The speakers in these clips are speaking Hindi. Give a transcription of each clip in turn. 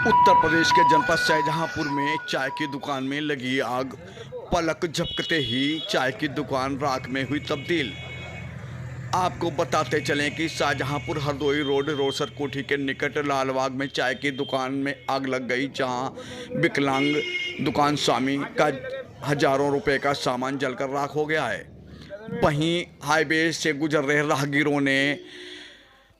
उत्तर प्रदेश के जनपद शाहजहांपुर में चाय की दुकान में लगी आग। पलक झपकते ही चाय की दुकान राख में हुई तब्दील। आपको बताते चलें कि शाहजहांपुर हरदोई रोड रोसर कोठी के निकट लालबाग में चाय की दुकान में आग लग गई, जहां विकलांग दुकान स्वामी का हजारों रुपए का सामान जलकर राख हो गया है। वहीं हाईवे से गुजर रहे राहगीरों ने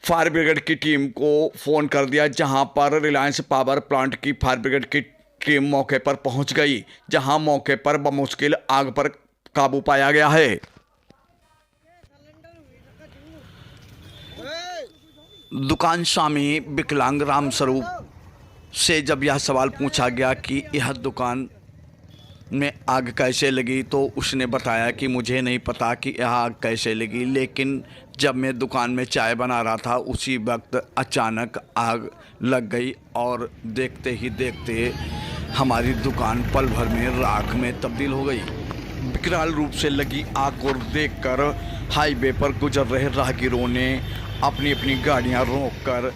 फायर ब्रिगेड की टीम को फ़ोन कर दिया, जहां पर रिलायंस पावर प्लांट की फायर ब्रिगेड की टीम मौके पर पहुंच गई, जहां मौके पर बमुश्किल आग पर काबू पाया गया है। दुकान स्वामी विकलांग रामस्वरूप से जब यह सवाल पूछा गया कि यह दुकान में आग कैसे लगी, तो उसने बताया कि मुझे नहीं पता कि यह आग कैसे लगी, लेकिन जब मैं दुकान में चाय बना रहा था उसी वक्त अचानक आग लग गई और देखते ही देखते हमारी दुकान पल भर में राख में तब्दील हो गई। विकराल रूप से लगी आग को देखकर हाईवे पर गुजर रहे राहगीरों ने अपनी अपनी गाड़ियां रोककर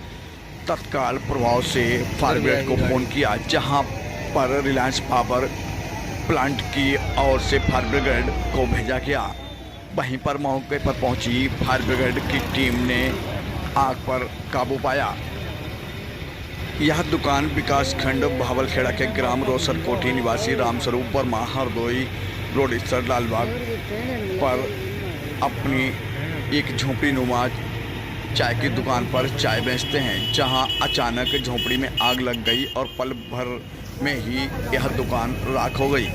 तत्काल प्रभाव से फायर ब्रिगेड को फ़ोन किया, जहां पर रिलायंस पावर प्लांट की ओर से फायर ब्रिगेड को भेजा गया। वहीं पर मौके पर पहुंची फायर ब्रिगेड की टीम ने आग पर काबू पाया। यह दुकान विकास खंड भावलखेड़ा के ग्राम रोसर कोठी निवासी रामस्वरूप वर्मा हरदोई रोड स्थित लालबाग पर अपनी एक झोंपड़ी नुमा चाय की दुकान पर चाय बेचते हैं, जहां अचानक झोंपड़ी में आग लग गई और पल भर में ही यह दुकान राख हो गई।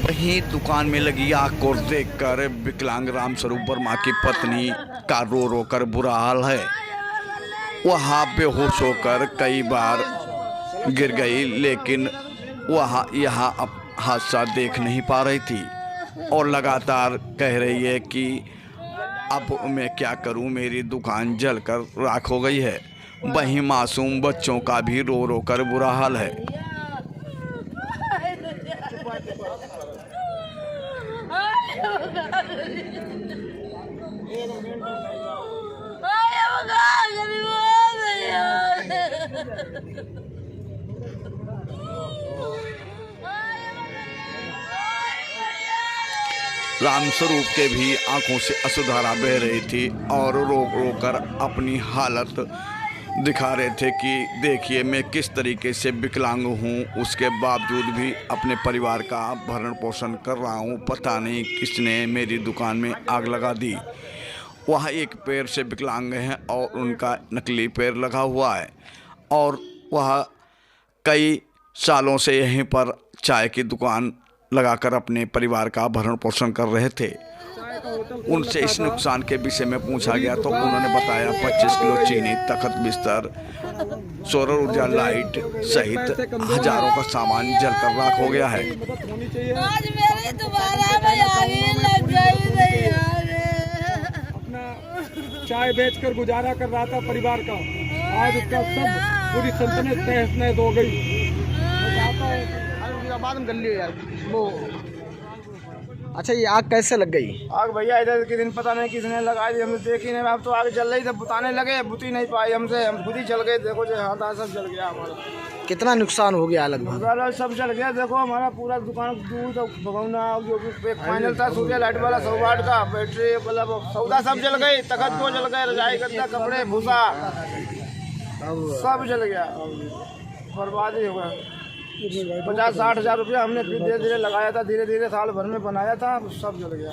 वहीं दुकान में लगी आग को देखकर विकलांग रामस्वरूप वर्मा की पत्नी का रो रो कर बुरा हाल है। वह बेहोश होकर कई बार गिर गई, लेकिन वह यह हादसा देख नहीं पा रही थी और लगातार कह रही है कि अब मैं क्या करूं, मेरी दुकान जलकर राख हो गई है। वहीं मासूम बच्चों का भी रो रो कर बुरा हाल है। रामस्वरूप के भी आंखों से अश्रुधारा बह रही थी और रो रो कर अपनी हालत दिखा रहे थे कि देखिए मैं किस तरीके से विकलांग हूँ, उसके बावजूद भी अपने परिवार का भरण पोषण कर रहा हूँ। पता नहीं किसने मेरी दुकान में आग लगा दी। वह एक पैर से विकलांग हैं और उनका नकली पैर लगा हुआ है और वह कई सालों से यहीं पर चाय की दुकान लगाकर अपने परिवार का भरण पोषण कर रहे थे। उनसे इस नुकसान के विषय में पूछा गया तो उन्होंने बताया 25 किलो चीनी, तख्त, बिस्तर, सौर ऊर्जा लाइट सहित हजारों का सामान जलकर राख हो गया है। आज मेरी दोबारा में आग लग गई यार। अपना चाय बेचकर गुजारा कर रहा था परिवार का, आज उसका सब पूरी सल्तनत तहस नहस हो गई। बाद में कर लियो यार वो। अच्छा, ये आग कैसे लग गई? आग भैया इधर के दिन पता नहीं किसने लगाई थी, हमने देखी नहीं। अब तो आग जल रही थी, बुताने लगे, बुती नहीं पाई हमसे, हम खुद ही जल गए। देखो जो हाथ सब जल गया हमारा। कितना नुकसान हो गया लगभग? सब जल गया। देखो हमारा पूरा दुकान दूध भगवना जो भी फाइनल था, सूर्य लाइट वाला 100 वाट का बैटरी मतलब सौदा सब जल गई। तख्त को जल गए, रजाई गद्दा, कपड़े, भूसा सब जल गया, बर्बादी हो गया। 50-60 हज़ार रुपया हमने धीरे धीरे लगाया था, धीरे धीरे साल भर में बनाया था, सब जल गया।